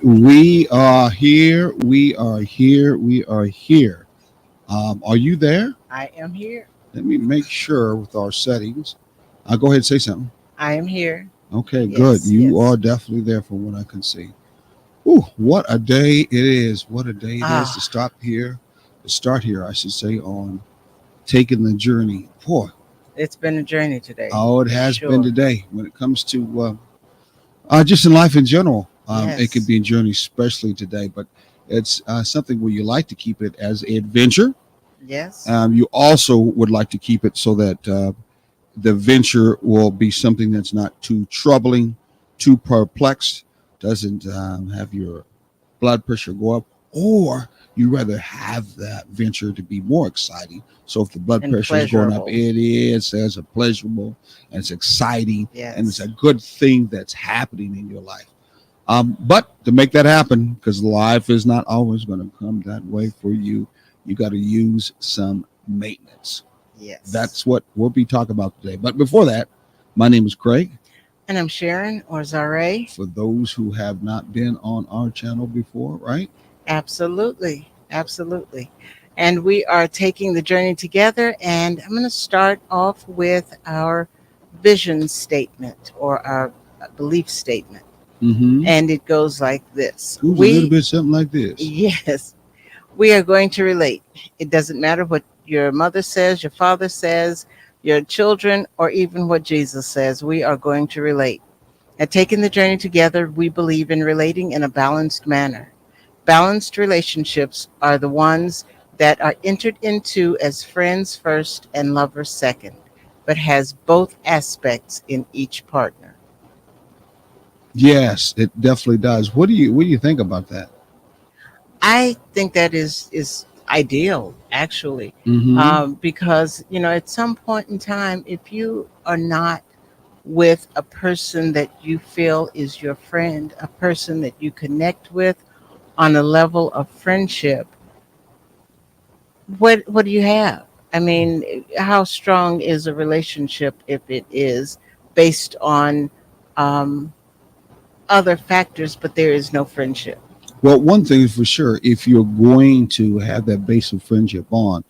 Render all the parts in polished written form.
We are here. We are here. We are here. Are you there? I am here. Let me make sure with our settings. Go ahead and say something. I am here. Okay, good. Yes, You are yes. definitely there from what I can see. Ooh, what a day it is. What a day it is to Ah, stop here. To start here, I should say, on taking the journey. Boy, it's been a journey today, oh, it for has been sure. today when it comes to just in life in general. It could Yes, be a journey, especially today, but it's something where you like to keep it as an adventure. yes, You also would like to keep it so that the venture will be something that's not too troubling, too perplexed, doesn't have your blood pressure go up, or you rather have that venture to be more exciting. So if the blood and pressure is going up, pleasurable. it is as a pleasurable and it's exciting and it's a Yes. good thing that's happening in your life. But to make that happen, because life is not always going to come that way for you, you got to use some maintenance. Yes. That's what we'll be talking about today. But before that, my name is Craig. And I'm Sharon or Zare. For those who have not been on our channel before, right? Absolutely. Absolutely. And we are taking the journey together. And I'm going to start off with our vision statement or our belief statement. Mm-hmm. And it goes like this. Goes a little bit something like this. Yes, we are going to relate. It doesn't matter what your mother says, your father says, your children, or even what Jesus says. We are going to relate. At taking the journey together, we believe in relating in a balanced manner. Balanced relationships are the ones that are entered into as friends first and lovers second, but has both aspects in each partner. Yes, it definitely does. What do you think about that? I think that is ideal, actually, Mm-hmm. because at some point in time, if you are not with a person that you feel is your friend, a person that you connect with on a level of friendship, what do you have? I mean, how strong is a relationship if it is based on um, other factors, but there is no friendship? Well, one thing is for sure, if you're going to have that base of friendship on,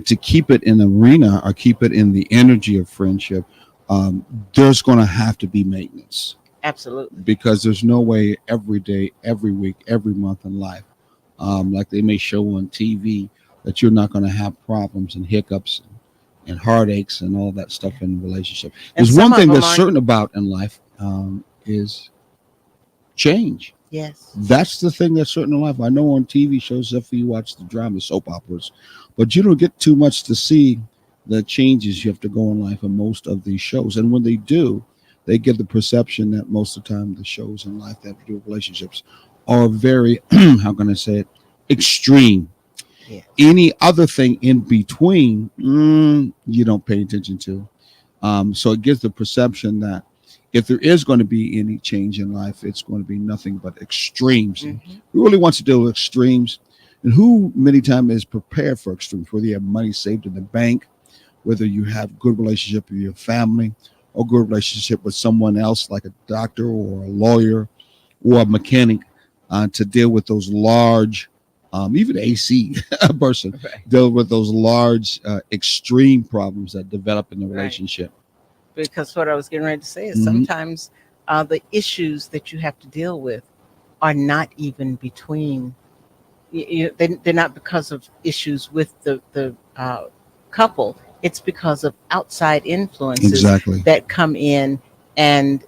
to keep it in the arena or keep it in the energy of friendship, there's going to have to be maintenance Absolutely. because there's no way every day, every week, every month in life, like they may show on TV, that you're not going to have problems and hiccups and heartaches and all that stuff in a relationship. And There's some one of thing them that's aren't. certain about in life is change. Yes. That's the thing that's certain in life. I know on TV shows, if you watch the drama, soap operas, but you don't get too much to see the changes you have to go in life in most of these shows. And when they do, they give the perception that most of the time the shows in life that have to do with relationships are very, how can I say it, extreme. Yes. Any other thing in between, you don't pay attention to. So it gives the perception that if there is going to be any change in life, it's going to be nothing but extremes. And Hmm. who really wants to deal with extremes? And who many times is prepared for extremes, whether you have money saved in the bank, whether you have good relationship with your family, or good relationship with someone else like a doctor or a lawyer or a mechanic, to deal with those large, even AC person, Right. deal with those large, extreme problems that develop in the Right. relationship. Because what I was getting ready to say is Hmm. sometimes the issues that you have to deal with are not even between they're not because of issues with the couple. It's because of outside influences Exactly. that come in and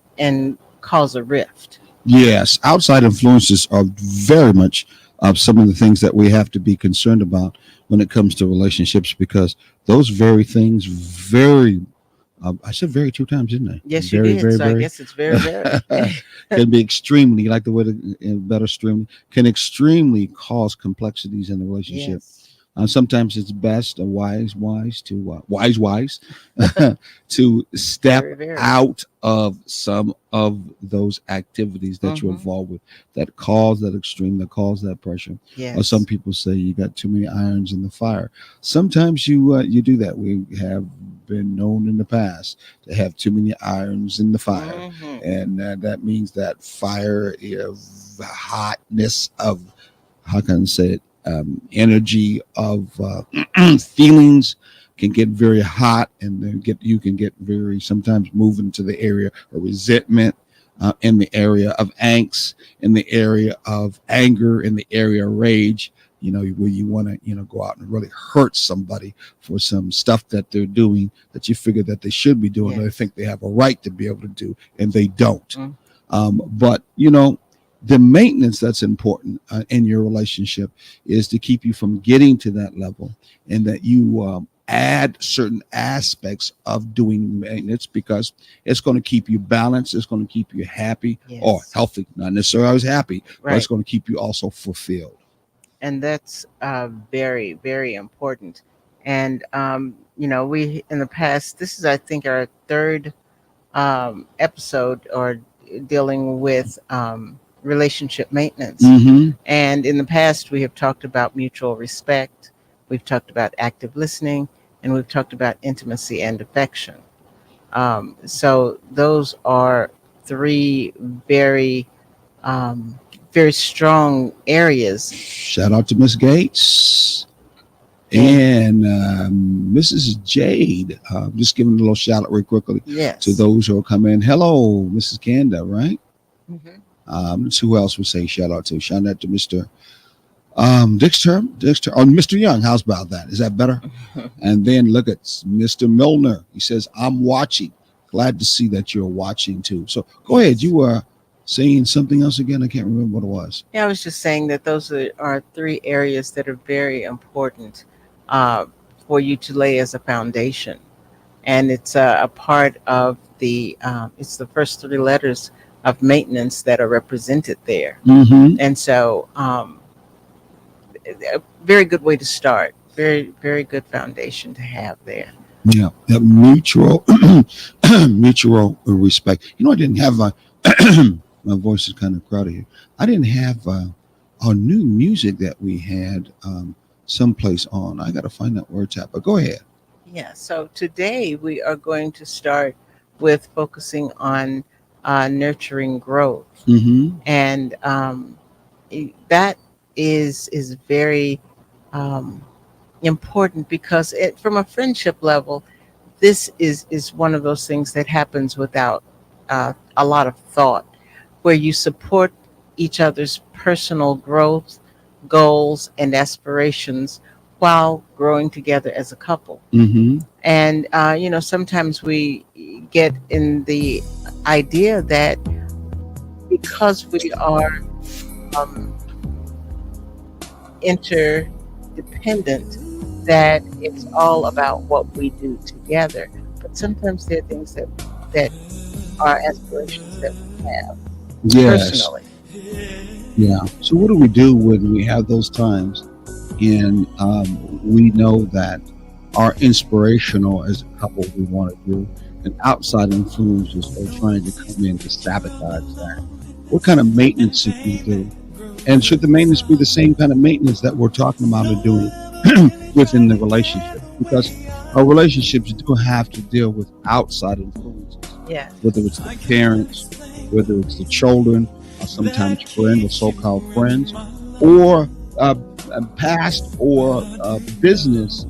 cause a rift. Yes, outside influences are very much some of the things that we have to be concerned about when it comes to relationships because those very things, very, I said very two times, didn't I? Yes, you Very, did. very, So I very, guess it's very, very. can be extremely, like the word better, extremely, can extremely cause complexities in the relationship. Yes. Sometimes it's best, wise, to step Very, very. out of some of those activities that you're Hmm. involved with that cause that extreme, that cause that pressure. Or some Yes. people say you got too many irons in the fire. Sometimes you do that. We have been known in the past to have too many irons in the fire, Hmm. and that means that fire is hotness of, how can I say it, energy of feelings can get very hot, and then you can get very sometimes move into the area of resentment, in the area of angst, in the area of anger, in the area of rage. Where you want to go out and really hurt somebody for some stuff that they're doing that you figure that they should be doing, or they Yes. think they have a right to be able to do, and they don't. Mm. But the maintenance that's important in your relationship is to keep you from getting to that level, and that you add certain aspects of doing maintenance, because it's going to keep you balanced, it's going to keep you happy or Yes. healthy, not necessarily always happy, but it's Right. going to keep you also fulfilled. And that's very, very important. And we in the past, this is, I think, our third episode or dealing with relationship maintenance. Mm-hmm. And in the past, we have talked about mutual respect, we've talked about active listening, and we've talked about intimacy and affection. So those are three very, um, very strong areas. Shout out to Miss Gates And and Mrs. Jade. Just giving a little shout out real quickly to yes. those who are coming. Hello, Mrs. Kanda, right? Hmm. Who else would say shout out to? Shout out to Mr. Dexter, oh, Mr. Young. How's about that? Is that better? And then look at Mr. Milner. He says, I'm watching. Glad to see that you're watching too. So go ahead. Yes. You were saying something else again. I can't remember what it was. Yeah, I was just saying that those are three areas that are very important uh, for you to lay as a foundation, and it's a part of it's the first three letters of maintenance that are represented there, Mm-hmm. and so a very good way to start, very, very good foundation to have there. Yeah. That mutual, mutual respect. I didn't have my, my voice is kind of crowded here. I didn't have our new music that we had someplace on. I got to find that word tap, but go ahead. Yeah, so today we are going to start with focusing on nurturing growth, Mm-hmm. and that is very um, important because from a friendship level, this is one of those things that happens without a lot of thought, where you support each other's personal growth, goals, and aspirations while growing together as a couple. Mm-hmm. And sometimes we get in the idea that because we are um, interdependent, that it's all about what we do together. But sometimes there are things that are aspirations that we have Yes. personally. Yeah. So what do we do when we have those times, and we know that our inspirational as a couple we want to do, and outside influences are trying to come in to sabotage that? What kind of maintenance should we do? And should the maintenance be the same kind of maintenance that we're talking about or doing within the relationship? Because our relationships do have to deal with outside influences, Yeah. whether it's the parents, whether it's the children, or sometimes friends or so-called friends, or past or business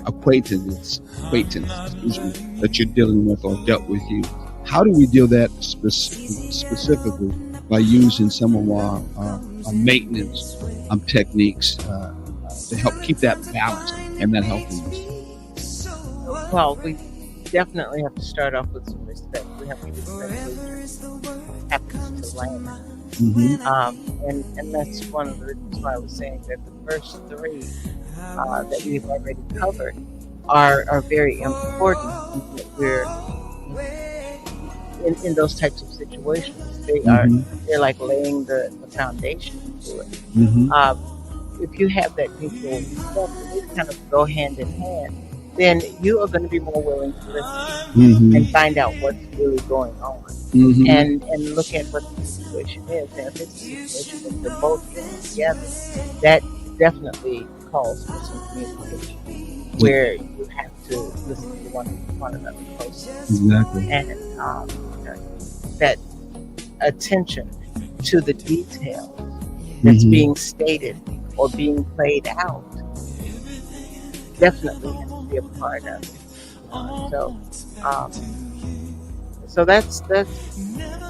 acquaintance, excuse me, that you're dealing with or dealt with you. How do we deal that specifically by using some of our maintenance techniques to help keep that balance and that healthiness? Well, we definitely have to start off with some respect. We have to respect who happens to land. Mm-hmm. And that's one of the reasons why I was saying that the first three that we've already covered are very important, and that we're in those types of situations. Mm-hmm. They're like laying the foundation to it. Mm-hmm. Uh, if you have that mutual respect and these kind of go hand in hand, then you are going to be more willing to listen and Mm-hmm. find out what's really going on, Mm-hmm. and look at what the situation is. And if it's a situation that they're both in together, that definitely calls for some communication, where you have to listen to one another closely, Exactly. and that attention to the details that's Mhm. being stated or being played out definitely has to be a part of it. Um, so that's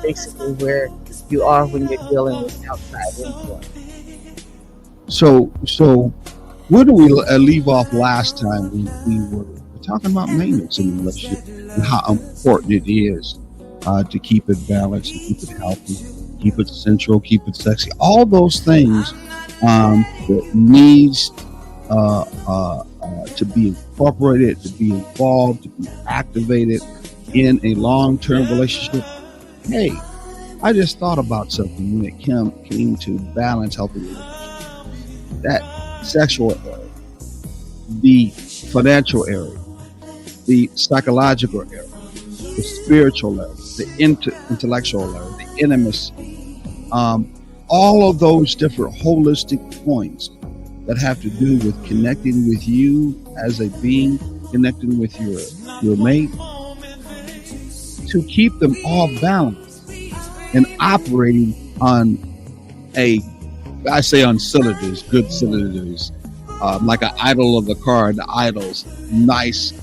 basically where you are when you're dealing with outside influence. So where do we leave off last time? We were talking about maintenance in a relationship and how important it is to keep it balanced and keep it healthy, keep it sensual, keep it sexy. All those things that needs to be incorporated, to be involved, to be activated in a long-term relationship. Hey, I just thought about something when it came to balance, healthy relationships. That sexual area, the financial area, the psychological area, the spiritual area, the intellectual area, the intimacy, all of those different holistic points that have to do with connecting with you as a being, connecting with your mate, to keep them all balanced and operating on a, I say on cylinders, good cylinders, like an idle of the car. The idle's nice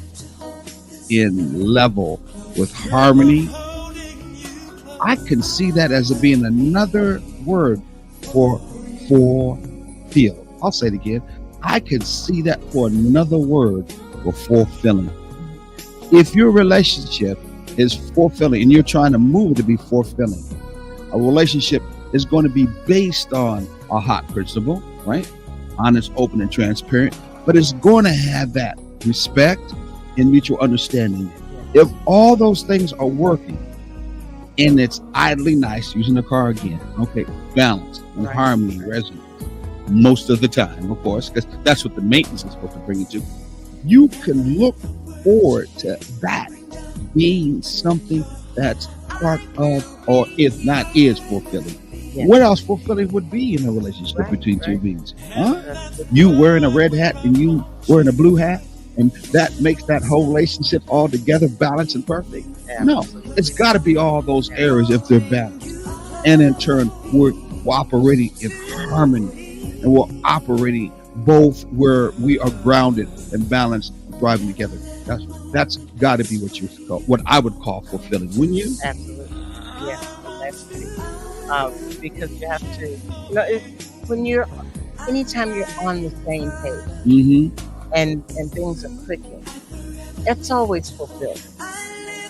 in level with harmony. I can see that as being another word for fulfill. I'll say it again. I can see that for another word for fulfilling. If your relationship is fulfilling and you're trying to move it to be fulfilling, a relationship is going to be based on a hot principle, right? Honest, open, and transparent, but it's going to have that respect and mutual understanding. If all those things are working and it's idly nice, using the car again, okay, balance and Right. harmony, resonance, most of the time, of course, because that's what the maintenance is supposed to bring it to. You can look forward to that being something that's part of, or if not, is fulfilling. Yes. What else fulfilling would be in a relationship Right, between two right. beings? Huh? That's good. You wearing a red hat and you wearing a blue hat, and that makes that whole relationship all together balanced and perfect? No, Absolutely. it's got to be all those areas if they're balanced. And in turn, we're operating in harmony, and we're operating both where we are grounded and balanced, and thriving together. That's got to be what I would call fulfilling. Wouldn't you? Absolutely. Yes, that's true. Because you have to, when you're, anytime you're on the same page Mm-hmm. and things are clicking, it's always fulfilled.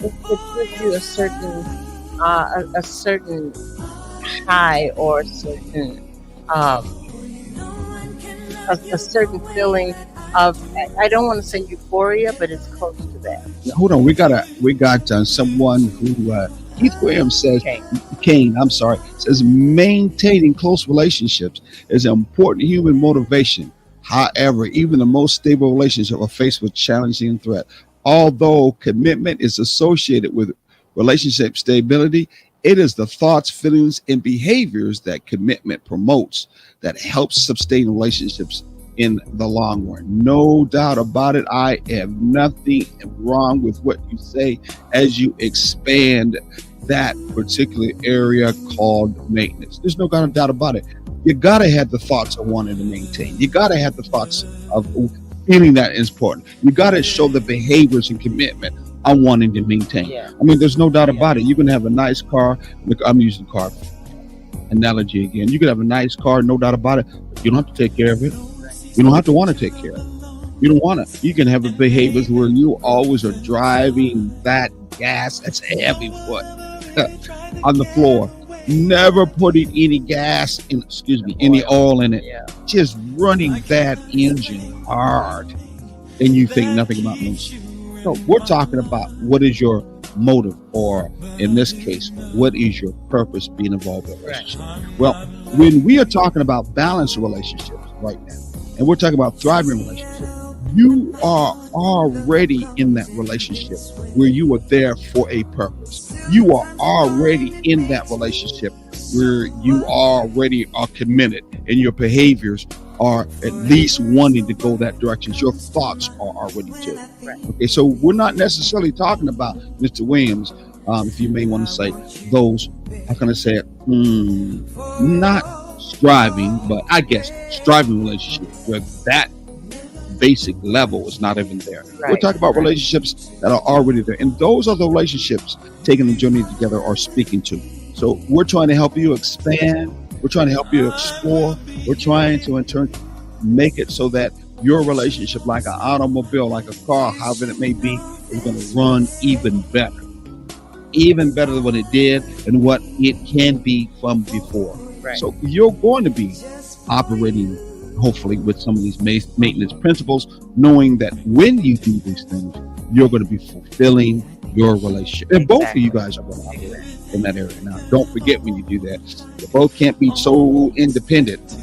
It gives you a certain high or um, a certain feeling of, I don't want to say euphoria, but it's close to that. Hold on, we got someone who Keith Williams says, Okay. Kane, I'm sorry, says maintaining close relationships is an important human motivation. However, even the most stable relationships are faced with challenging threat. Although commitment is associated with relationship stability, it is the thoughts, feelings, and behaviors that commitment promotes that helps sustain relationships in the long run. No doubt about it. I have nothing wrong with what you say as you expand that particular area called maintenance. There's no doubt about it. You got to have the thoughts of wanting to maintain. You got to have the thoughts of feeling that is important. You got to show the behaviors and commitment on wanting to maintain. Yeah. I mean, there's no doubt about it. You can have a nice car. I'm using car analogy again. You can have a nice car, no doubt about it. You don't have to take care of it. You don't have to want to take care of it. You don't want to. You can have a behaviors where you always are driving that gas that's heavy foot on the floor, never putting any gas in, any oil in it, Yeah. just running that engine hard, and you think nothing about me. No, we're talking about what is your motive, or in this case, what is your purpose being involved in a relationship? Well, when we are talking about balanced relationships right now, and we're talking about thriving relationships, you are already in that relationship where you are there for a purpose. You are already in that relationship where you already are committed, and your behaviors are at least wanting to go that direction. Your thoughts are already too. Right. Okay, so we're not necessarily talking about Mr. Williams. If you may want to say those, how can I say it? Not striving, but I guess striving relationships where that basic level is not even there. We're Right. talking about relationships that are already there, and those are the relationships taking the journey together are speaking to. So we're trying to help you expand. We're trying to help you explore. We're trying to in turn make it so that your relationship, like an automobile, like a car, however it may be, is going to run even better than what it did and what it can be from before. Right. So you're going to be operating, hopefully, with some of these maintenance principles, knowing that when you do these things, you're going to be fulfilling your relationship. And both of you guys are going to operate in that area. Now, don't forget when you do that, you both can't be so independent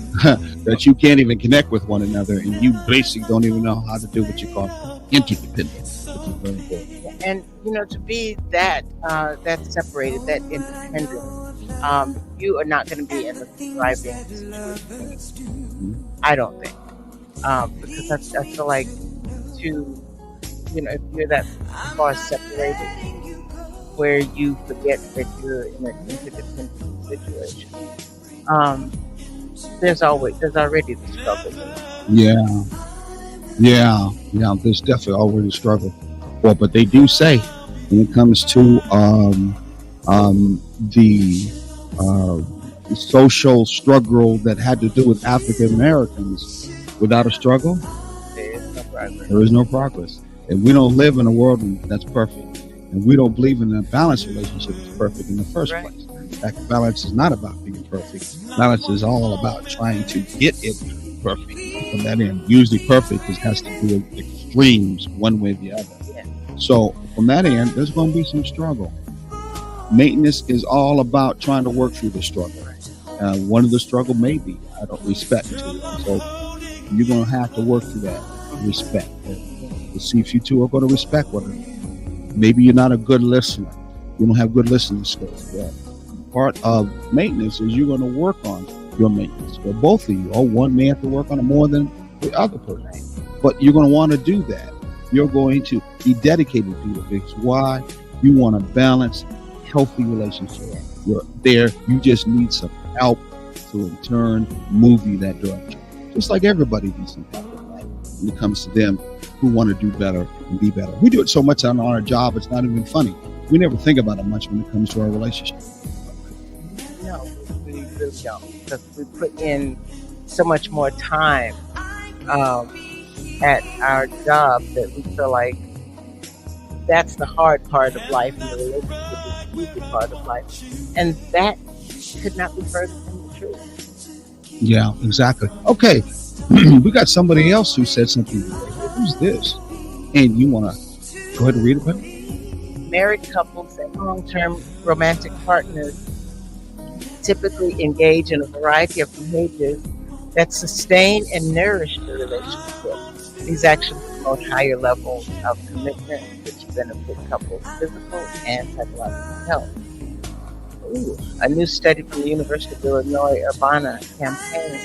that you can't even connect with one another, and you basically don't even know how to do what you call interdependence, which is very important. And to be that separated, that independent, you are not going to be in a thriving situation. I don't think, because I feel like if you're that far separated, where you forget that you're in an interdependent situation, there's already the struggle. Yeah. There's definitely already a struggle. Well, but they do say when it comes to the social struggle that had to do with African Americans, without a struggle, there is no progress. And we don't live in a world that's perfect, and we don't believe in a balanced relationship is perfect in the first place. In fact, balance is not about being perfect. Balance is all about trying to get it perfect. From that end, usually perfect has to do with extremes, one way or the other. So from that end, there's going to be some struggle. Maintenance is all about trying to work through the struggle. One of the struggle may be I don't respect you. So you're going to have to work through that respect. To see if you two are going to respect one another. Maybe you're not a good listener. You don't have good listening skills. Well, part of maintenance is you're going to work on your maintenance. Well, both of you, or one may have to work on it more than the other person. But you're going to want to do that. You're going to be dedicated to it because why? You want a balanced, healthy relationship. You're there. You just need some help to in turn move you that direction. Just like everybody needs some help in life when it comes to them who want to do better and be better. We do it so much on our job, it's not even funny. We never think about it much when it comes to our relationship. No, we really don't, because we put in so much more time at our job that we feel like that's the hard part of life, and the relationship is the easy part of life. And that could not be further from the truth. Yeah, exactly. Okay, we got somebody else who said something. Who's this? And you want to go ahead and read it, buddy? Married couples and long-term romantic partners typically engage in a variety of behaviors that sustain and nourish the relationship. These actions promote higher levels of commitment, which benefit couples' physical and psychological health. A new study from the University of Illinois Urbana campaign,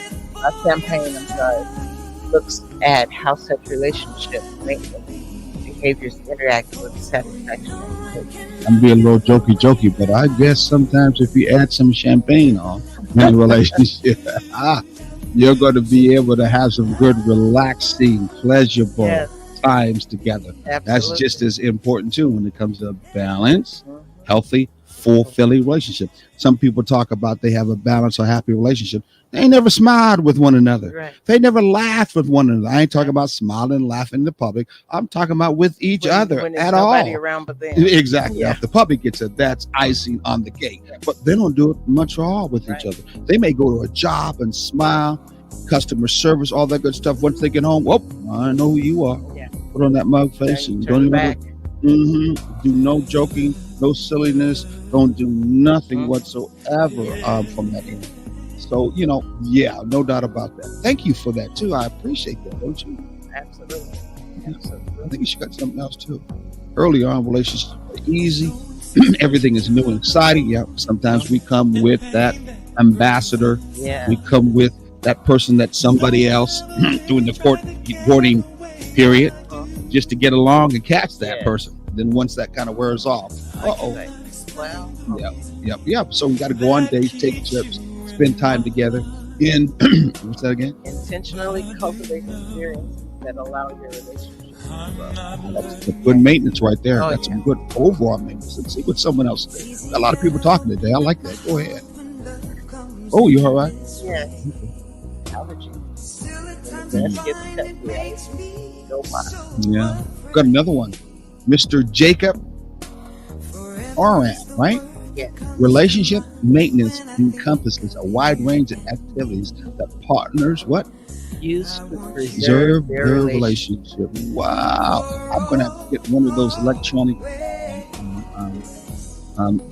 looks at how such relationship maintenance behaviors interact with satisfaction and behavior. I'm being a little jokey, but I guess sometimes if you add some champagne on in a relationship, you're going to be able to have some good, relaxing, pleasurable times together. Absolutely. That's just as important too when it comes to balance, healthy, fulfilling relationship. Some people talk about they have a balanced or happy relationship. They never smiled with one another. Right. They never laughed with one another. I ain't talking about smiling and laughing in the public. I'm talking about with each other when at nobody all. around but them. Exactly. Yeah. If the public gets it, that's icing on the cake. But they don't do it much at all with each other. They may go to a job and smile, customer service, all that good stuff. Once they get home, I know who you are. Yeah. Put on that mug face and don't even back. do no joking, no silliness, don't do nothing whatsoever from that end. So, no doubt about that. Thank you for that too. I appreciate that, don't you? Absolutely. I think you should got something else too. Early on, relationships are easy. Everything is new and exciting. Yeah. Sometimes we come with that ambassador. Yeah. We come with that person that's somebody else during the courting period, just to get along and catch that Yes. person. Then once that kind of wears off, uh-oh. Right. Well, Yep. So we got to go on dates, take trips, spend time together. And what's that again? intentionally cultivate experiences that allow your relationship to grow. That's some good maintenance right there. Oh, That's yeah. some good overall maintenance. Let's see what someone else did. A lot of people talking today. I like that. Go ahead. Oh, you all right? Yes. Allergies. Best get the test. Yeah. Go by. Yeah. Got another one. Mr. Jacob Oran, right? Yes. Relationship maintenance encompasses a wide range of activities that partners Use to preserve preserve their their relationship. relationship. Wow. I'm gonna have to get one of those electronic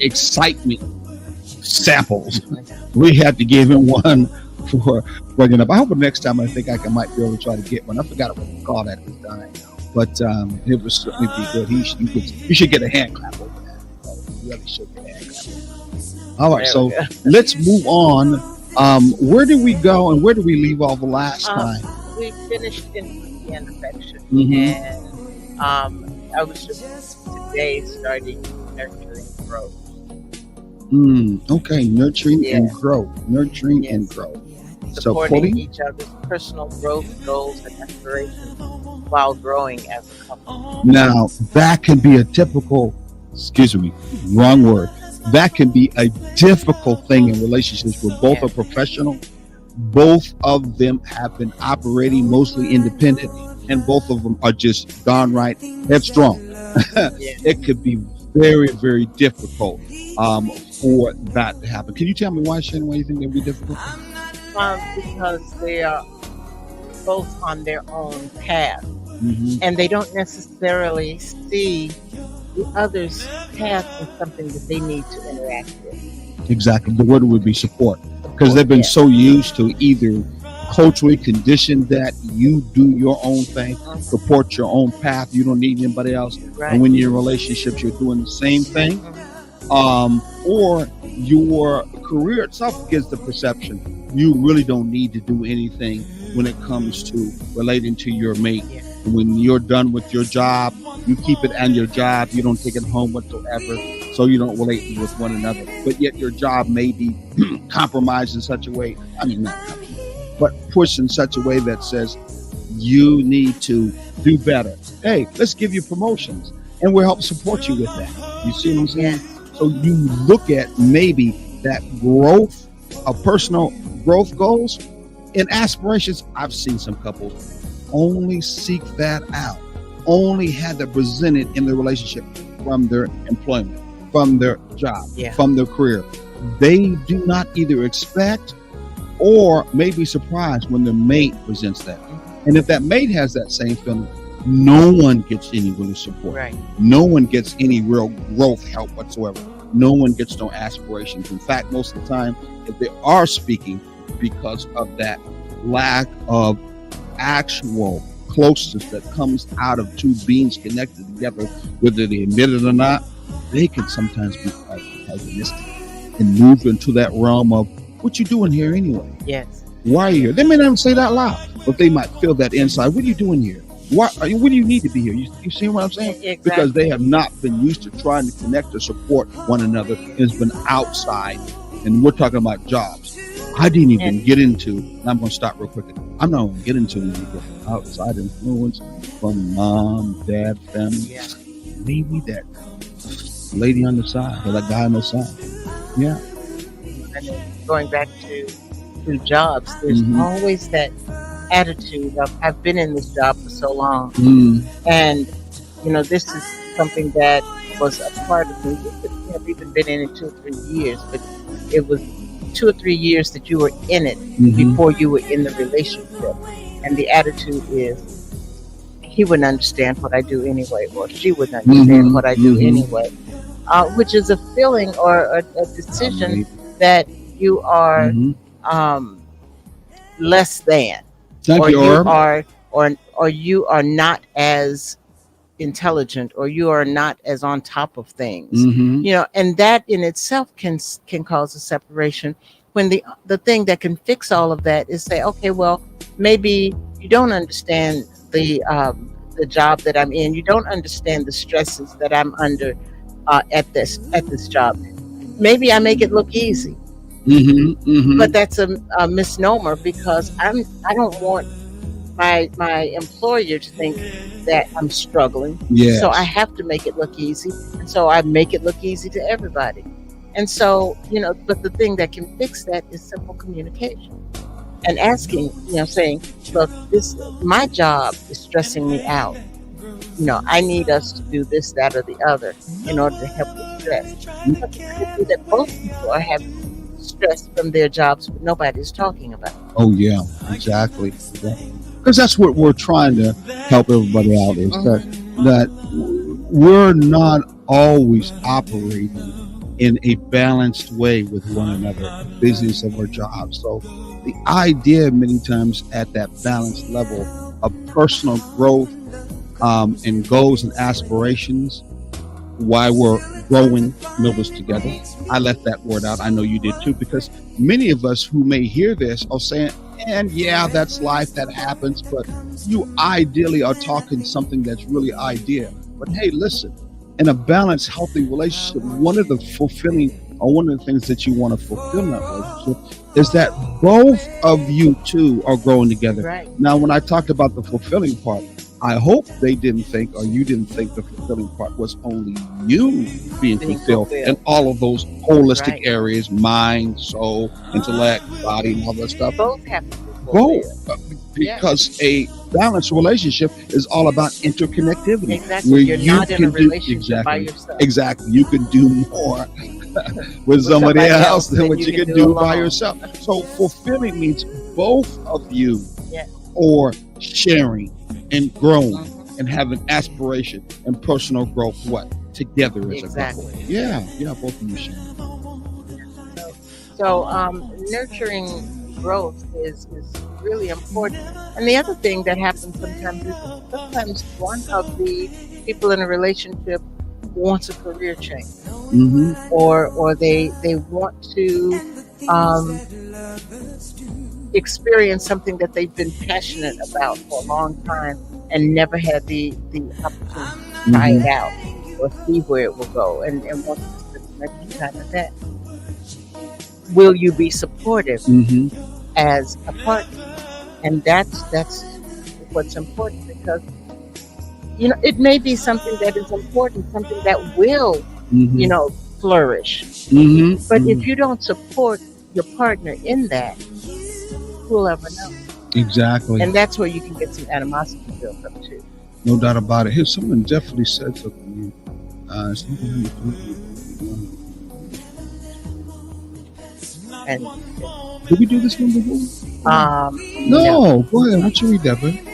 excitement samples. We had to give him one for bringing up. I hope the next time I think might be able to try to get one. I forgot what we called that at the time, but it would certainly be good. He should get a hand clap over that. He really should get a hand clap. All right, There so we go. let's move on. Where did we go and where did we leave off last time? We finished in the affection, Mhm. and I was just today starting nurturing growth. Okay, nurturing and Yes. growth. Nurturing and Yes. growth. Supporting Supporting. each other's personal growth goals and aspirations while growing as a couple. Now, that can be a typical, excuse me, wrong word. That can be a difficult thing in relationships where both Yeah. are professional, both of them have been operating mostly independent, and both of them are just downright headstrong. Yeah. It could be very, very difficult for that to happen. Can you tell me why, Shannon? Why you think that would be difficult? Because they are both on their own path, Mm-hmm. and they don't necessarily see the other's path as something that they need to interact with. Exactly. The word would be support, because they've been Yeah. so used to either culturally conditioned that you do your own thing, support your own path, you don't need anybody else. Right. And when you're in relationships, you're doing the same thing. Mhm. Or your career itself gives the perception you really don't need to do anything when it comes to relating to your mate. Yeah. When you're done with your job, you keep it on your job, you don't take it home whatsoever, so you don't relate with one another. But yet your job may be compromised in such a way, I mean, not compromised, but pushed in such a way that says you need to do better. Hey, let's give you promotions and we'll help support you with that. You see what I'm saying? Yes. So you look at maybe that growth of personal growth goals and aspirations. I've seen some couples only seek that out, only had that presented in their relationship from their employment, from their job, Yeah. from their career. They do not either expect or may be surprised when their mate presents that. And if that mate has that same feeling, no one gets any real support. Right. No one gets any real growth help whatsoever. No one gets no aspirations. In fact, most of the time, if they are speaking because of that lack of actual closeness that comes out of two beings connected together, whether they admit it or not, they can sometimes be quite antagonistic and move into that realm of what you doing here anyway? Yes. Why are you here? They may not even say that out loud, but they might feel that inside. What are you doing here? What do you need to be here? You see what I'm saying? Exactly. Because they have not been used to trying to connect or support one another. It's been outside, and we're talking about jobs. I didn't even get into, and I'm going to stop real quick. I'm not going to get into when you get outside influence from mom, dad, family. Yeah. Maybe that lady on the side or that guy on the side. Yeah. And then going back to jobs, there's Mhm. always that attitude of I've been in this job for so long, Mm. and this is something that was a part of me. You could have even been in it 2 or 3 years, but it was 2 or 3 years that you were in it Mhm. before you were in the relationship, and the attitude is he wouldn't understand what I do anyway, or she wouldn't understand Mhm. what I do Mhm. anyway, which is a feeling or a decision Maybe. that you are Mhm. less than, Thank or you, you Orb. are, or you are not as intelligent, or you are not as on top of things. Mhm. And that in itself can cause a separation when the thing that can fix all of that is say, okay, well, maybe you don't understand the job that I'm in. You don't understand the stresses that I'm under at this job. Maybe I make it look easy, Mm-hmm. but Mm-hmm. that's a misnomer because I don't want my employer to think that I'm struggling. So I Yes. have to make it look easy. And so I make it look easy to everybody. And so, but the thing that can fix that is simple communication and asking, saying, look, this, my job is stressing me out. I need us to do this, that, or the other in order to help with stress. But it could be that both people are having stress from their jobs, but nobody's talking about it. Oh yeah, exactly. Because that's what we're trying to help everybody out is that Mhm. we're not always operating in a balanced way with one another, the business of our job. So the idea many times at that balanced level of personal growth and goals and aspirations why we're growing Mildos together. I left that word out. I know you did too, because many of us who may hear this are saying, and yeah, that's life, that happens, but you ideally are talking something that's really ideal. But hey, listen, in a balanced, healthy relationship, one of the fulfilling or one of the things that you want to fulfill in that relationship is that both of you two are growing together. Right. Now, when I talked about the fulfilling part, I hope they didn't think, or you didn't think the fulfilling part was only you being Being fulfilled in fulfilled. all of those holistic Right. areas, mind, soul, intellect, body, and all that stuff. Both have to be Both. fulfilled. Yeah. Because a balanced relationship is all about interconnectivity, Exactly. where You're you not in a can do relationship by yourself exactly, you can do more with with somebody somebody else else than than what you you can can do do by alone. yourself. So fulfilling means both of you Yeah. or sharing and growing Mhm. and having aspiration and personal growth what together as a couple. Exactly. Yeah, both of you sharing. So nurturing growth is really important. And the other thing that happens sometimes is sometimes one of the people in a relationship wants a career change, Mm-hmm. or they want to um, experience something that they've been passionate about for a long time and never had the opportunity to try it Mm-hmm. out or see where it will go, and wants to spend some extra time with that. Will you be supportive Mm-hmm. as a partner? And that's what's important, because it may be something that is important, something that will you Mm-hmm. know flourish. Mm-hmm. But if Mm-hmm. you don't support your partner in that, who will ever know? Exactly. And that's where you can get some animosity built up too. No doubt about it. Here, someone definitely said something. And Did we do this one before? no, No. Go ahead. Why don't you read that, man?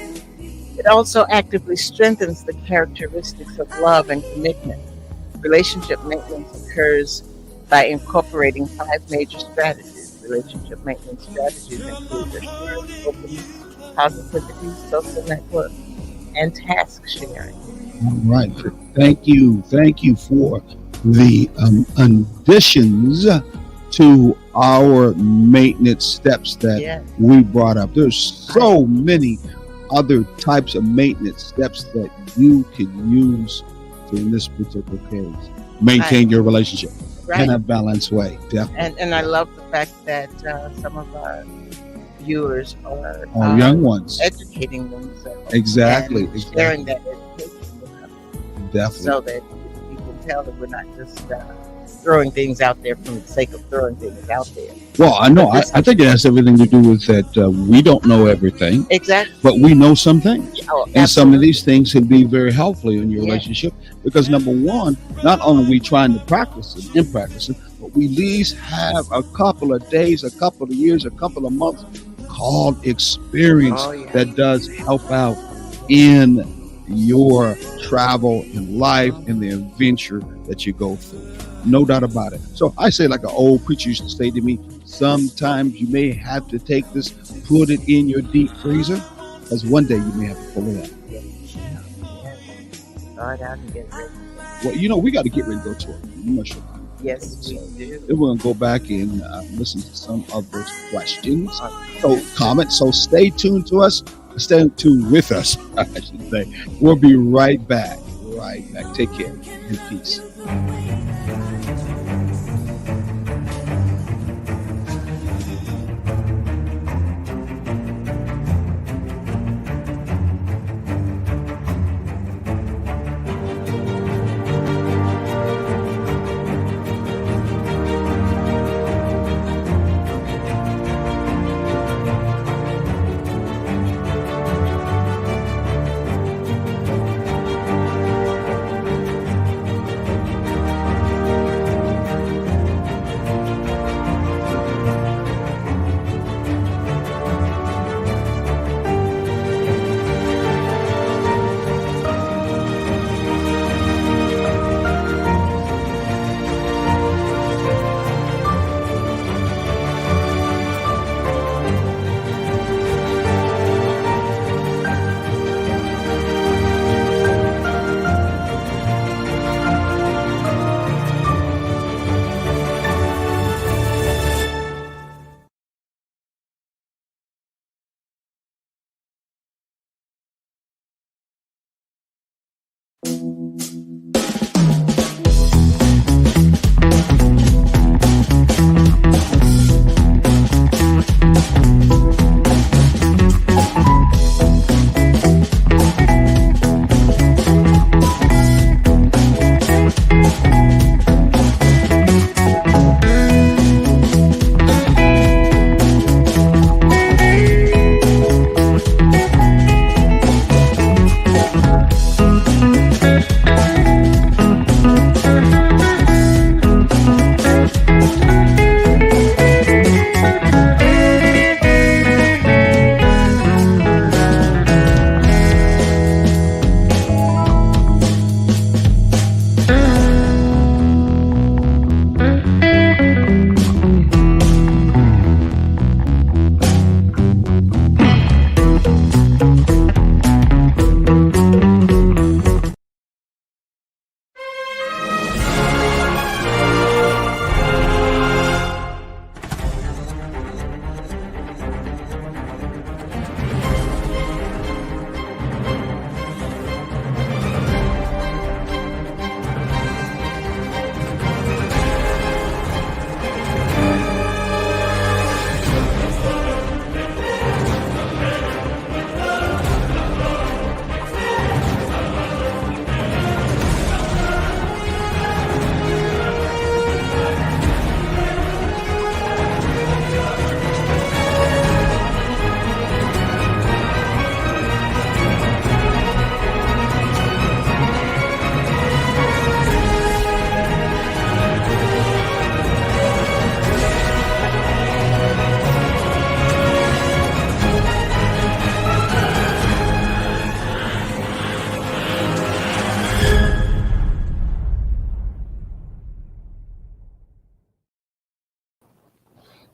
it also actively strengthens the characteristics of love and commitment. Relationship maintenance occurs by incorporating five major strategies. Relationship maintenance strategies include assurance, openness, positivity, social network, and task sharing. All right. Thank you. Thank you for the additions to our maintenance steps that Yes, we brought up. There's I so many other types of maintenance steps that you can use to, in this particular case, I maintain your relationship in right. a balanced way. Definitely. And I love the fact that some of our viewers are Our young ones. educating themselves Exactly. and Exactly. sharing that education with us, Definitely. so that you can tell that we're not just throwing things out there for the sake of throwing things out there. Well, I know. But this I think it has everything to do with that we don't know everything, exactly. but we know some things. Oh, And some of absolutely. these things can be very helpful in your Yeah. relationship because number one, not only are we trying to practice it and practice it, but we at least have a couple of days, a couple of years, a couple of months called experience Oh yeah. that does help out in your travel in life and the adventure that you go through. No doubt about it. So I say, like an old preacher used to say to me, sometimes you may have to take this, put it in your deep freezer, because one day you may have to pull it out. Yeah. Yeah. Start out and get ready. Well, we got to get ready to go to a commercial. Yes, we So do. then we're going to go back and listen to some of those questions. So Answer. comment. So stay tuned to us. Stay tuned with us, I should say. We'll be right back. Right back. Take care and peace.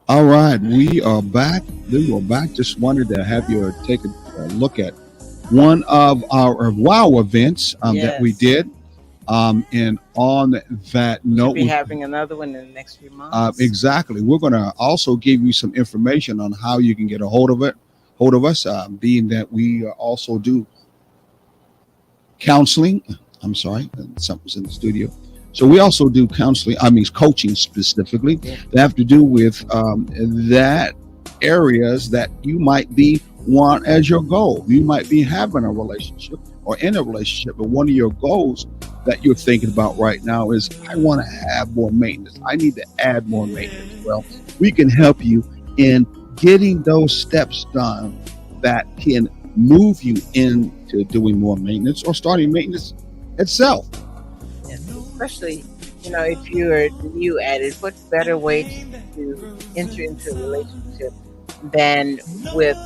All right, we are back. We are back. Just wanted to have you take a look at one of our wow events that we Yes. did. And on that We should note, be having another one in the next few months. exactly, we're going to also give you some information on how you can get a hold of us. Being that we also do counseling. I'm sorry, something's in the studio. So we also do counseling. I mean, coaching specifically. Yeah. That have to do with that areas that you might be want as your goal. You might be having a relationship or in a relationship, but one of your goals that you're thinking about right now is I want to have more maintenance. I need to add more maintenance. Well, we can help you in getting those steps done that can move you into doing more maintenance or starting maintenance itself. Yes. Especially, if you're new at it, what better way to enter into a relationship than with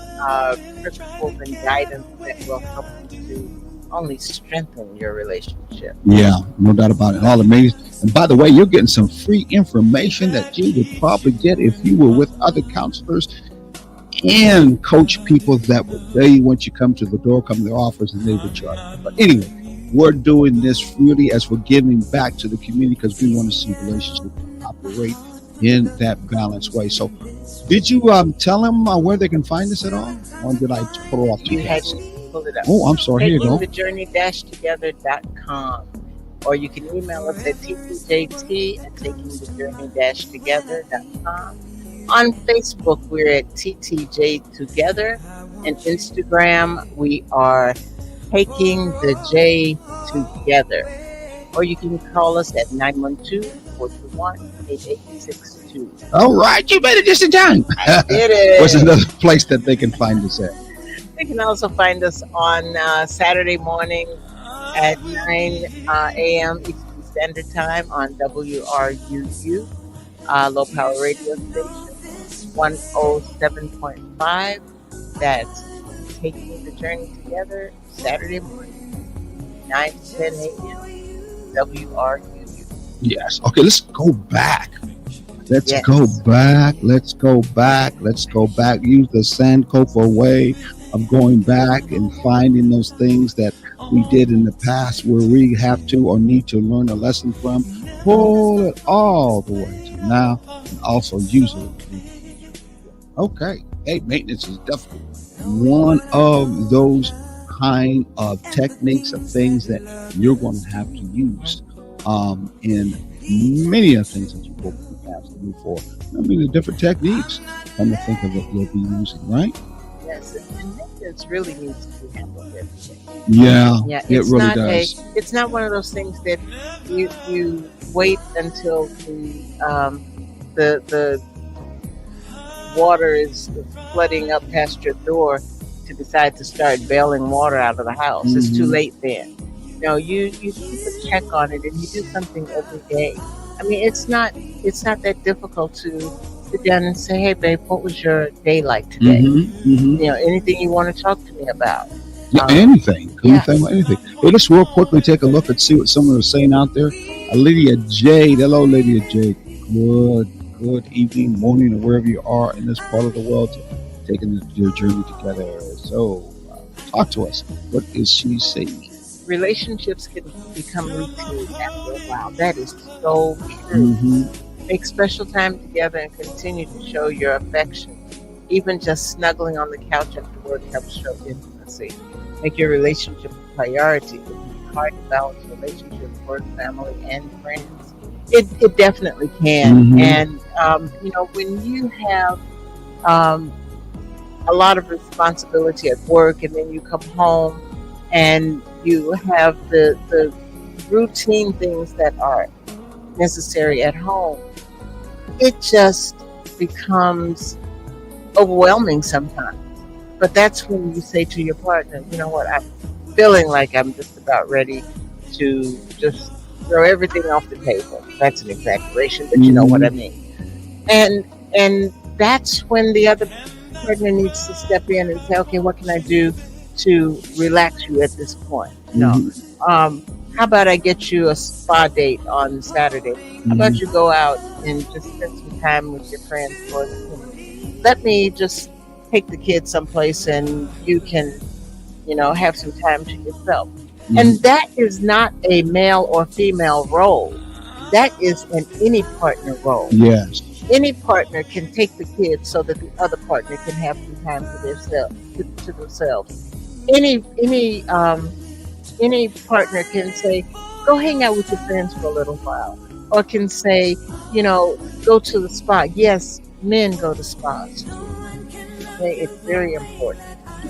principles and guidance that will help you to only strengthen your relationship? Yeah, no doubt about it. All amazing. And by the way, you're getting some free information that you would probably get if you were with other counselors and coach people that would tell you once you come to the door, come to the office, and they would charge you. But anyway, we're doing this really as we're giving back to the community because we want to see relationships operate in that balanced way. So, did you tell them where they can find us at all, or did I pull it off too You had fast? me pull it up. Oh, I'm sorry. Here you Taking go. the journey-together.com. Or you can email us at ttjt at takingthejourney-together.com. On Facebook, we're at TTJ Together. And Instagram, we are Taking the J Together. Or you can call us at 912-421-8862. All right, you made it just in time. I did it. What's another place that they can find us at? They can also find us on Saturday morning at 9 a.m. Eastern Standard Time on WRUU, low power radio station 107.5. That's Taking the Journey Together, Saturday morning, 9 to 10 a.m. WRUU. Yes. Okay, let's go back. Let's Yes. go back. Let's go back. Let's go back. Use the Sankofa way of going back and finding those things that we did in the past where we have to or need to learn a lesson from. Pull it all the way to now and also use it. Okay. Hey, maintenance is definitely one of those kind of techniques of things that you're going to have to use in many of the things that you will have to move forward. I mean, the different techniques. Come to think of it, you'll be using, right? Yes, and maintenance really needs to be handled every day. Yeah, Yeah, it it's really not does. it's not one of those things that you wait until the water is flooding up past your door to decide to start bailing water out of the house. It's too Mhm. late then. No, you keep a check on it and you do something every day. I mean, it's not that difficult to sit down and say, "Hey, babe, what was your day like today? Anything you want to talk to me about?" Yeah, Um, anything. yeah. Anything. Hey, let's real quickly take a look and see what someone was saying out there. Lydia Jade. Hello, Lydia Jade. Good evening, morning, or wherever you are in this part of the world, taking your journey together. So, talk to us. What is she saying? Relationships can become routine after a while. That is so true. Mm-hmm. Make special time together and continue to show your affection. Even just snuggling on the couch after work helps show intimacy. Make your relationship a priority. It can be hard to balance relationships, work, family, and friends. It definitely can. Mhm. And, when you have um, a lot of responsibility at work and then you come home and you have the routine things that are necessary at home, it just becomes overwhelming sometimes. But that's when you say to your partner, you know what, I'm feeling like I'm just about ready to just throw everything off the table. That's an exaggeration, but you know what I mean. And that's when the other partner needs to step in and say, okay, what can I do to relax you at this point? How about I get you a spa date on Saturday? How about you go out and just spend some time with your friends? Or let me just take the kids someplace and you can, have some time to yourself. And that is not a male or female role. That is an any partner role. Yes. Any partner can take the kids so that the other partner can have some time to themselves. Any partner can say, go hang out with your friends for a little while, or can say, go to the spa. Yes, men go to spas too. Okay, it's very important.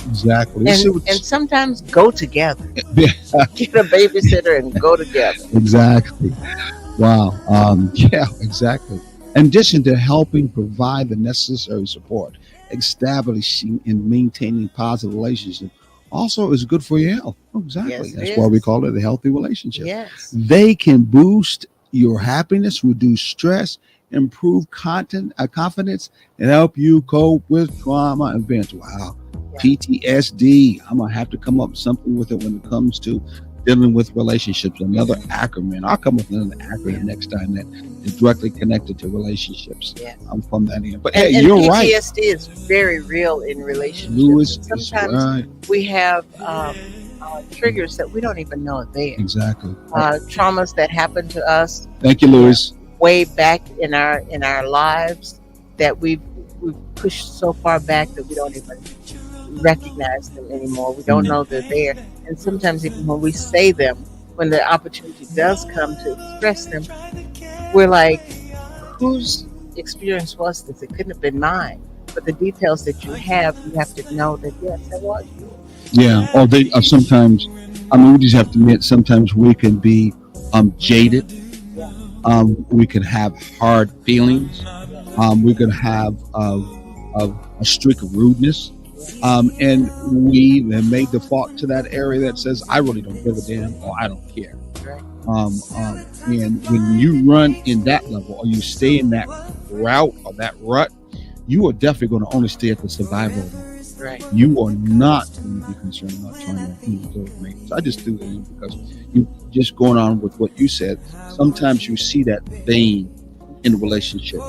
Exactly. And sometimes go together. Get a babysitter and go together. Exactly. Wow. Yeah, exactly. In addition to helping provide the necessary support, establishing and maintaining positive relationships also is good for your health. Oh, exactly. Yes, it That's why we is. call it a healthy relationship. Yes. They can boost your happiness, reduce stress, improve confidence, and help you cope with trauma events. Wow. Yeah. PTSD. I'm going to have to come up with something with it when it comes to dealing with relationships. Another acronym. I'll come up with another acronym next time that is directly connected to relationships. Yes. I'm from that end. But And hey, you're right. PTSD is very real in relationships. Lewis And is sometimes right. we have triggers that we don't even know are there. Exactly. Traumas that happen to us Thank you, Louis. way back in our lives that we've pushed so far back that we don't even recognize them anymore. We don't know they're there. And sometimes even when we say them, when the opportunity does come to express them, we're like, whose experience was this? It couldn't have been mine. But the details that you have to know that yes, that was yours. Yeah. Or they sometimes. I mean, we just have to admit sometimes we can be jaded. We can have hard feelings. We can have a streak of rudeness. And we may default to that area that says, I really don't give a damn or I don't care. Right. And when you run in that level or you stay in that route or that rut, you are definitely going to only stay at the survival level. Right. You are not going to be concerned about trying to build maintenance. I just do it because you just going on with what you said. Sometimes you see that vein in relationships,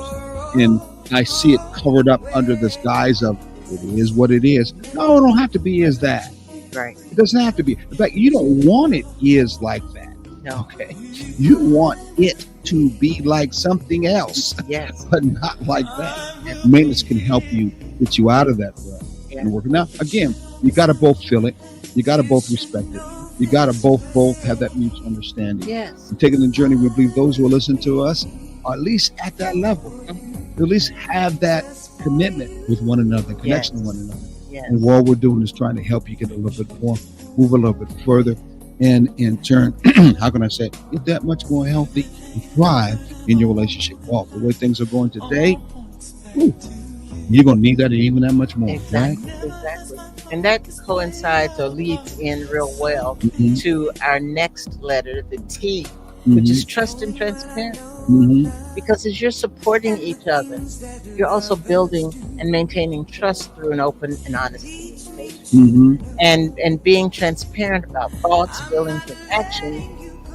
and I see it covered up under this guise of it is what it is. No, it don't have to be is that. Right. It doesn't have to be. In fact, you don't want it is like that. No. Okay. You want it to be like something else. Yes. But not like that. Maintenance can help you get you out of that rut. Yeah. And working. Now, again, you got to both feel it. You got to both respect it. You got to both have that mutual understanding. Yes. And taking the journey, we believe those who will listen to us are at least at that level. At least have that commitment with one another, connection with one another. Yes. And what we're doing is trying to help you get a little bit more, move a little bit further, and in turn, how can I say, get that much more healthy and thrive in your relationship. Well, the way things are going today, you're going to need that even that much more. Exactly. Right? Exactly. And that coincides or leads in real well to our next letter, the T, which is trust and transparency. Because as you're supporting each other, you're also building and maintaining trust through an open and honest communication. And being transparent about thoughts, feelings, and action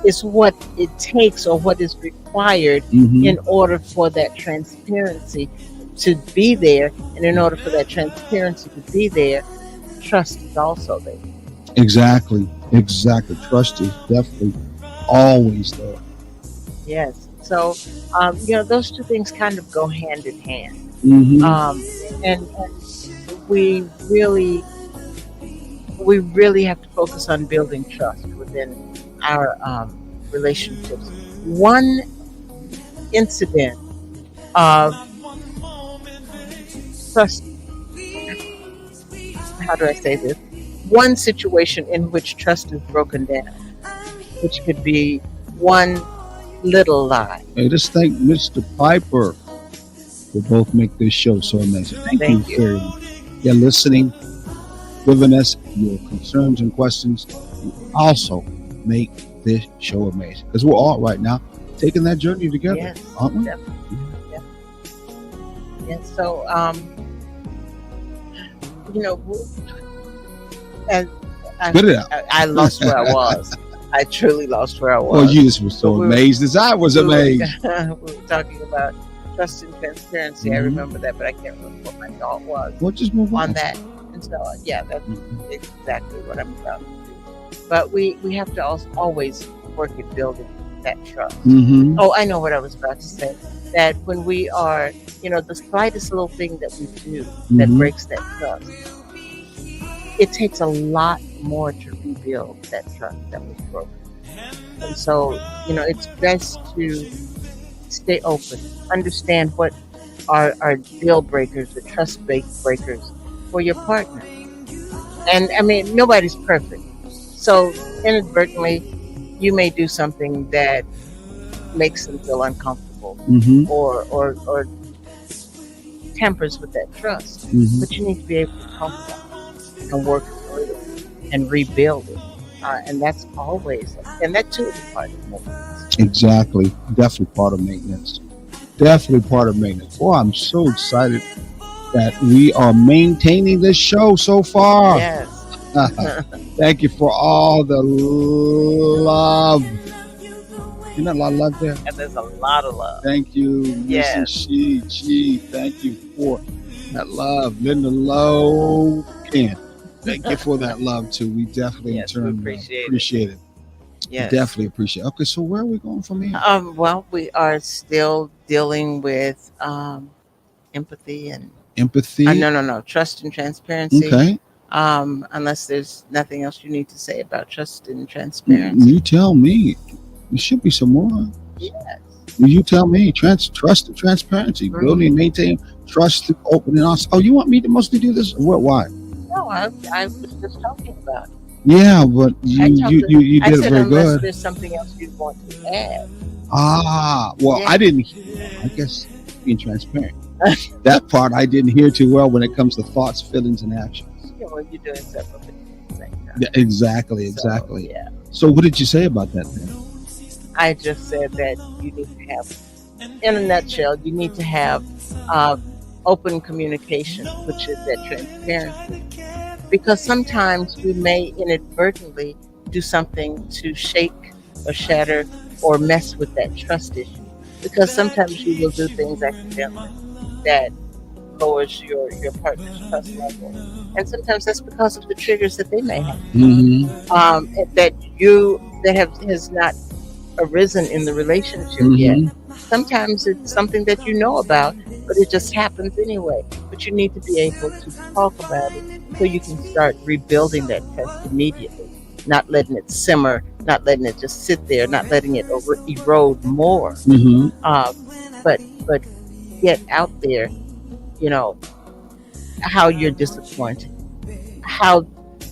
is what it takes or what is required in order for that transparency to be there. And in order for that transparency to be there, trust is also there. Exactly. Trust is definitely always there. Yes. So, those two things kind of go hand in hand. And we really have to focus on building trust within our relationships. One incident of trust, how do I say this? One situation in which trust is broken down, which could be one little lie. Hey, just thank Mr. Piper for both make this show so amazing. Thank you for listening, giving us your concerns and questions. You also make this show amazing because we're all right now taking that journey together, aren't we? Definitely. Yes. So, and Spit it out. I lost where I was. I truly lost where I was. Well, you just were so amazed as I was amazed. We were talking about trust and transparency. I remember that, but I can't remember what my thought was. Well, just move on that. And so, that's exactly what I'm about to do. But we have to always work at building that trust. Oh, I know what I was about to say. That when we are, the slightest little thing that we do that breaks that trust, it takes a lot more to rebuild that trust that was broken. And so, it's best to stay open, understand what are deal breakers, the trust breakers for your partner. And I mean, nobody's perfect. So inadvertently, you may do something that makes them feel uncomfortable or tempers with that trust. But you need to be able to talk about it and work through it and rebuild it. And that's always, and that too is part of maintenance. Exactly. Definitely part of maintenance. Definitely part of maintenance. Oh, I'm so excited that we are maintaining this show so far. Yes. Thank you for all the love. Isn't that a lot of love there? And there's a lot of love. Thank you, Yes. Mrs. She. Thank you for that love. Linda Low, Ken. Thank you for that love too. We definitely in Yes, we turn appreciate it. Yes. Definitely appreciate it. Okay, so where are we going from here? Well, we are still dealing with empathy and Empathy. no, trust and transparency. Okay. Unless there's nothing else you need to say about trust and transparency. You tell me. There should be some more. Yes. You tell me. Trust and transparency. Mhm. Building and maintain trust through opening us. Oh, you want me to mostly do this? What? Why? No, I was just talking about it. Yeah, but you I did it said very unless good. there's something else you want to add. Well, Yeah. I didn't. I guess being transparent. That part I didn't hear too well when it comes to thoughts, feelings, and actions. Yeah, well, you're doing several things at the same time. Yeah, exactly. So, yeah. So, what did you say about that then? I just said that you need to have, in a nutshell, you need to have uh, open communication, which is that transparency. Because sometimes we may inadvertently do something to shake or shatter or mess with that trust issue. Because sometimes you will do things accidentally that lowers your partner's trust level. And sometimes that's because of the triggers that they may have. Has not arisen in the relationship yet. Sometimes it's something that you know about, but it just happens anyway. But you need to be able to talk about it so you can start rebuilding that trust immediately, not letting it simmer, not letting it just sit there, not letting it erode more. But get out there, you know, how you're disappointed, how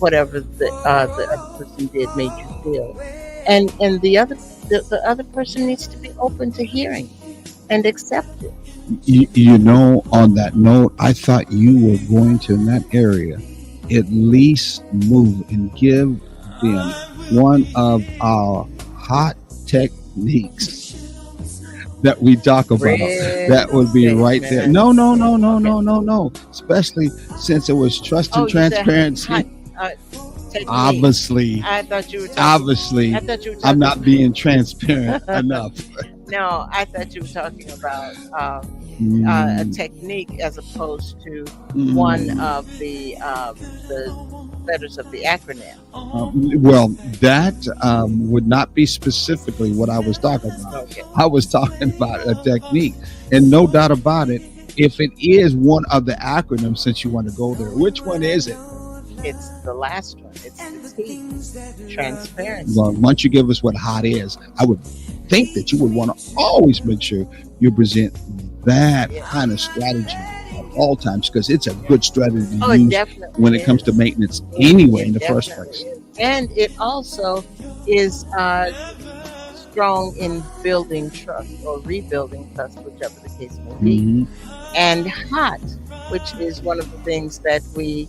whatever the other person did made you feel, and the other person needs to be open to hearing and accept it. On that note, I thought you were going to, in that area, at least move and give them one of our hot techniques that we talk about. That would be right there. No. Especially since it was trust and transparency. Obviously, I thought you were I'm not being transparent enough. No, I thought you were talking about a technique as opposed to one of the letters of the acronym. Well, that would not be specifically what I was talking about. Okay. I was talking about a technique, and no doubt about it, if it is one of the acronyms, since you want to go there, which one is it? It's the last one. It's the T, transparency. Well, once you give us what hot is, I would think that you would want to always make sure you present that kind of strategy at all times, because it's a good strategy to use when it comes to maintenance anyway in the first place. And it also is strong in building trust or rebuilding trust, whichever the case may be. And hot, which is one of the things that we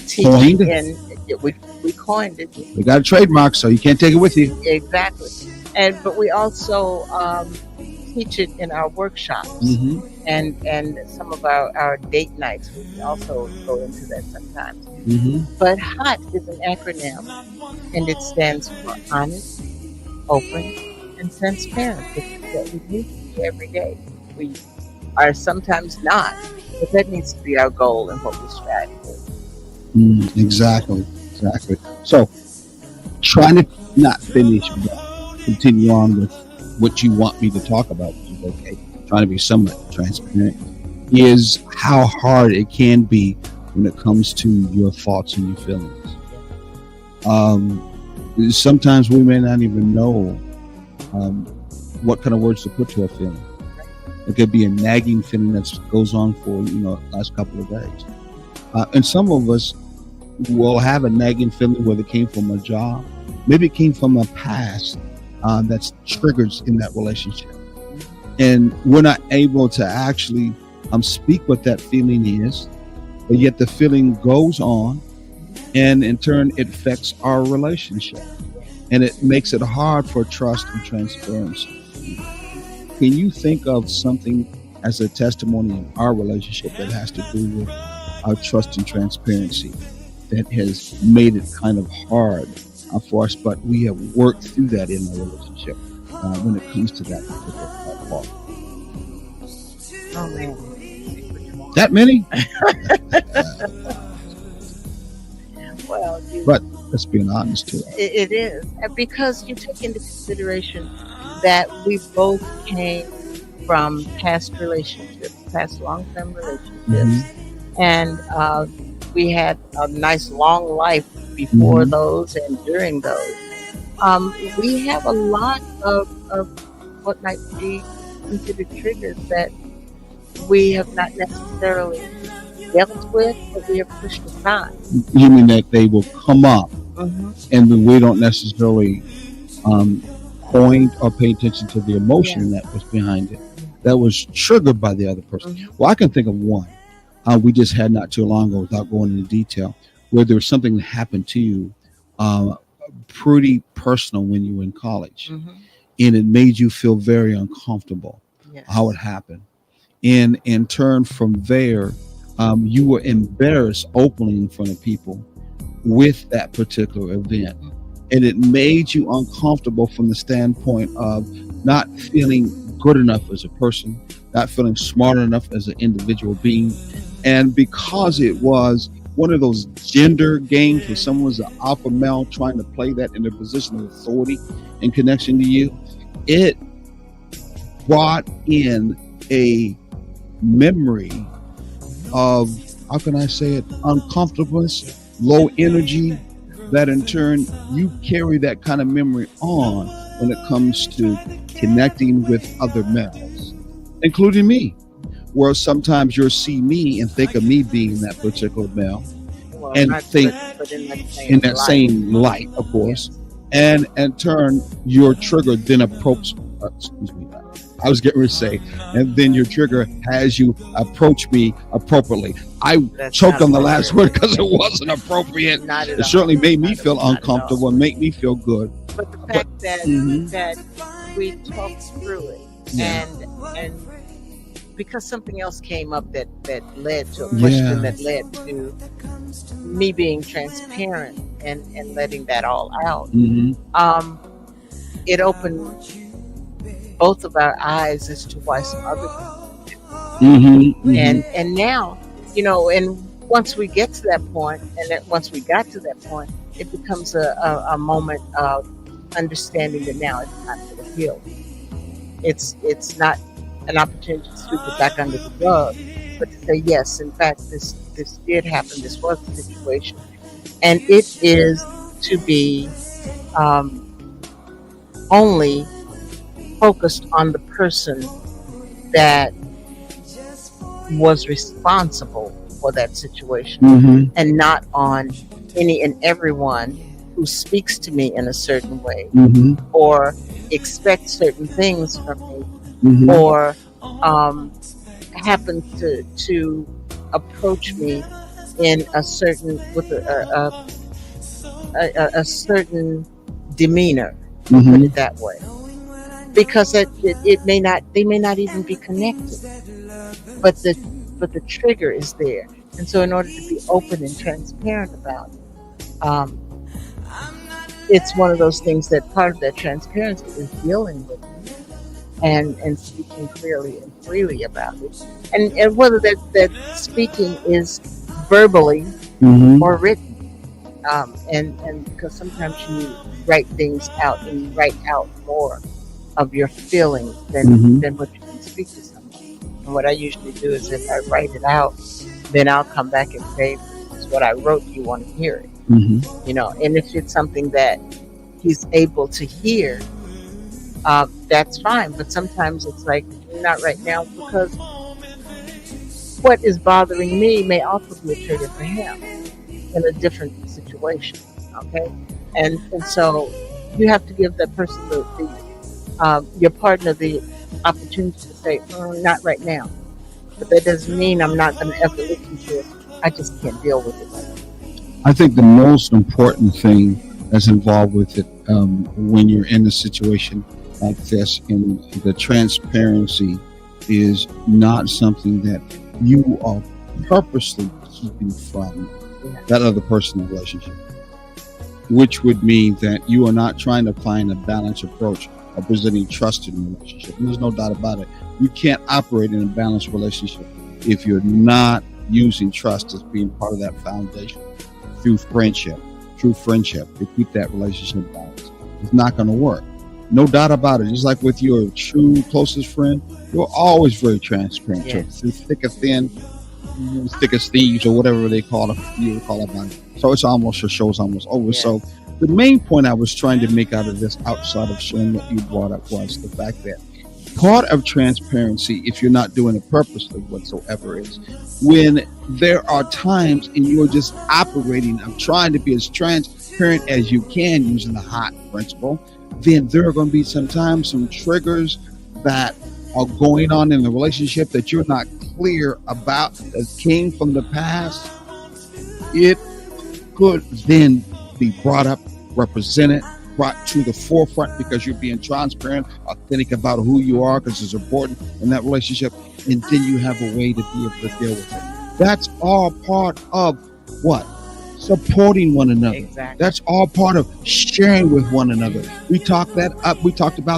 teach we coined it. We got a trademark, so you can't take it with you. Exactly. But we also teach it in our workshops and some of our date nights. We also go into that sometimes. But HOT is an acronym, and it stands for honest, open, and transparent. It's what we need to be every day. We are sometimes not, but that needs to be our goal and what we strive for. Exactly. So, trying to not finish, but continue on with what you want me to talk about, which is okay. Trying to be somewhat transparent is how hard it can be when it comes to your thoughts and your feelings. Sometimes we may not even know what kind of words to put to a feeling. It could be a nagging feeling that goes on for last couple of days. And some of us will have a nagging feeling, whether it came from a job, maybe it came from a past that's triggered in that relationship. And we're not able to actually speak what that feeling is, but yet the feeling goes on, and in turn it affects our relationship. And it makes it hard for trust and transparency. Can you think of something as a testimony in our relationship that has to do with our trust and transparency that has made it kind of hard for us, but we have worked through that in our relationship when it comes to that particular part? Oh man, that many? Well, But let's be honest too. it is. And because you take into consideration that we both came from past relationships, past long-term relationships, Hmm. and we had a nice long life before Hmm. those and during those. We have a lot of what might be considered triggers that we have not necessarily dealt with, but we have pushed aside. You mean that they will come up Hmm. and then we don't necessarily um, point or pay attention to the Yeah. emotion that was behind it, that was triggered by the other person. Hmm. Well, I can think of one we just had not too long ago, without going into detail, where there was something that happened to you, uh, pretty personal when you were in college, Hmm. and it made you feel very uncomfortable. How it Yes. happened, and in turn from there, you were embarrassed openly in front of people with that particular event. And it made you uncomfortable from the standpoint of not feeling good enough as a person, not feeling smart enough as an individual being. And because it was one of those gender games where someone was an alpha male trying to play that in a position of authority in connection to you, it brought in a memory of, how can I say it, uncomfortableness, low energy, that in turn you carry that kind of memory on when it comes to connecting with other males, including me, where sometimes you'll see me and think of me being that particular male Well, and not think but in that in same that light. same light, of course, Yes. and in turn your trigger then approach. Excuse me. I was getting ready to say, and then your trigger has you approach me appropriately. I That's choked not on the last word appropriate. because it wasn't appropriate. Not at It all. certainly made me Not feel not at uncomfortable all. and make me feel good. But the But fact that mhm, that we talked through it, yeah, and because something else came up that led to a question yeah, that led to me being transparent and letting that all out. hmm, Um, it opened both of our eyes as to why some other things were hmm, hmm, and now, and once we get to that point, and that once we got to that point, it becomes a moment of understanding that now it's time for the healing. It's not an opportunity to sweep it back under the rug, but to say yes, in fact, this did happen. This was the situation, and it is to be um, only focused on the person that was responsible for that situation, hmm, and not on any and everyone who speaks to me in a certain way hmm, or expects certain things from me hmm, or um, happens to approach me in a certain with a certain demeanor. I'll put hmm. it that way, because it may not they may not even be connected, but the trigger is there, and so in order to be open and transparent about it, it's one of those things that part of that transparency is dealing with it and speaking clearly and freely about it, and whether that speaking is verbally Hmm. or written. And because sometimes you write things out and you write out more of your feelings Hmm. than what you can speak to someone. And what I usually do is if I write it out, then I'll come back and say, "This is what I wrote. Do you want to hear it?" Hmm. And if it's something that he's able to hear, that's fine. But sometimes it's like, not right now, because what is bothering me may also be a trigger for him in a different situation. Okay, and so you have to give that person your partner the opportunity to say, not right now. But that doesn't mean I'm not going to ever listen to it. I just can't deal with it right now. I think the most important thing that's involved with it, when you're in a situation like this, and the transparency is not something that you are purposely keeping from Yeah. that other person in the relationship, which would mean that you are not trying to find a balanced approach of presenting trust in the relationship. And there's no doubt about it. You can't operate in a balanced relationship if you're not using trust as being part of that foundation. through friendship, true friendship, to keep that relationship balanced. It's not going to work. No doubt about it. Just like with your true closest friend, you're always very transparent. Yes. Through thick or thin, thick as thieves, or whatever they call it, you call it. So it's almost, the show's almost over. Yes. So the main point I was trying to make out of this, outside of showing what you brought up, was the fact that part of transparency, if you're not doing it purposely whatsoever, is when there are times and you're just operating of trying to be as transparent as you can using the hot principle, then there are going to be sometimes some triggers that are going on in the relationship that you're not clear about, that came from the past. It could then be brought up, represented, brought to the forefront, because you're being transparent, authentic about who you are, because it's important in that relationship, and then you have a way to be able to deal with it. That's all part of what? Supporting one another. Exactly. That's all part of sharing with one another. We talked about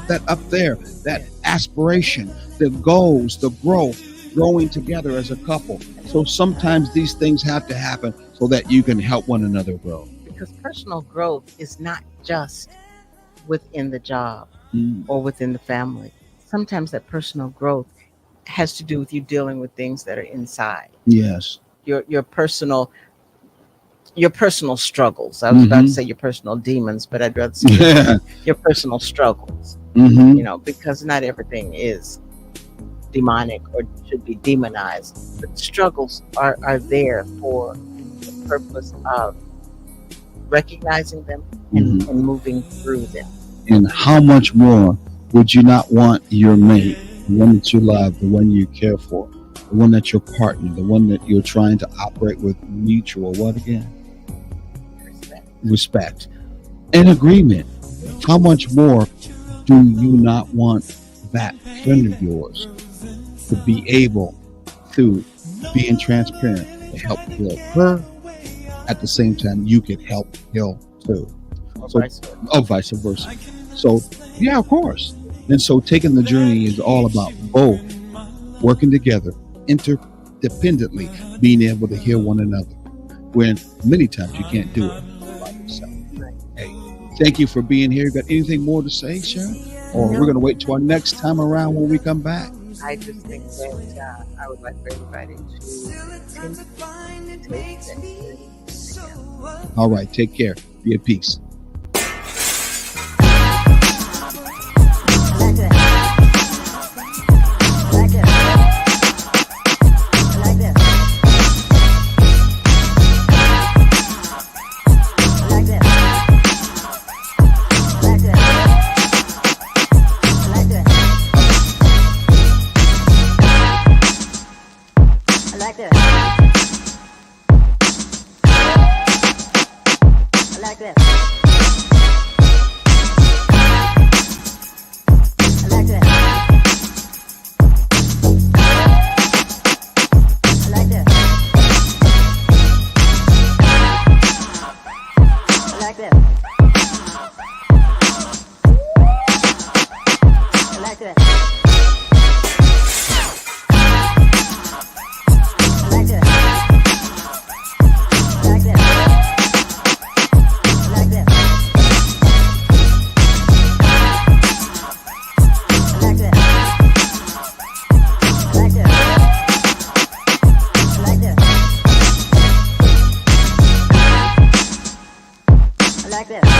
that up there, that aspiration, the goals, the growth, growing together as a couple. So sometimes these things have to happen so that you can help one another grow. Because personal growth is not just within the job Mm. or within the family. Sometimes that personal growth has to do with you dealing with things that are inside Yes. your personal struggles. I was about to Mhm. say your personal demons, but I'd rather say your personal struggles. Mhm. You know, because not everything is demonic or should be demonized. But struggles are there for the purpose of recognizing them and moving through them. And how much more would you not want your mate, the one that you love, the one you care for, the one that's your partner, the one that you're trying to operate with mutual, what again? Respect and agreement. How much more do you not want that friend of yours to be able to, being transparent, to help heal her? At the same time, you can help heal too. Or So, vice versa. vice versa. So, yeah, of course. And so, taking the journey is all about both working together, interdependently, being able to heal one another. When many times you can't do it by yourself. Hey, thank you for being here. Got anything more to say, Sharon? Or No. we're going to wait till our next time around when we come back? I just think that I would like for everybody to continue to take that journey together. All right, take care. Be at peace. Like this.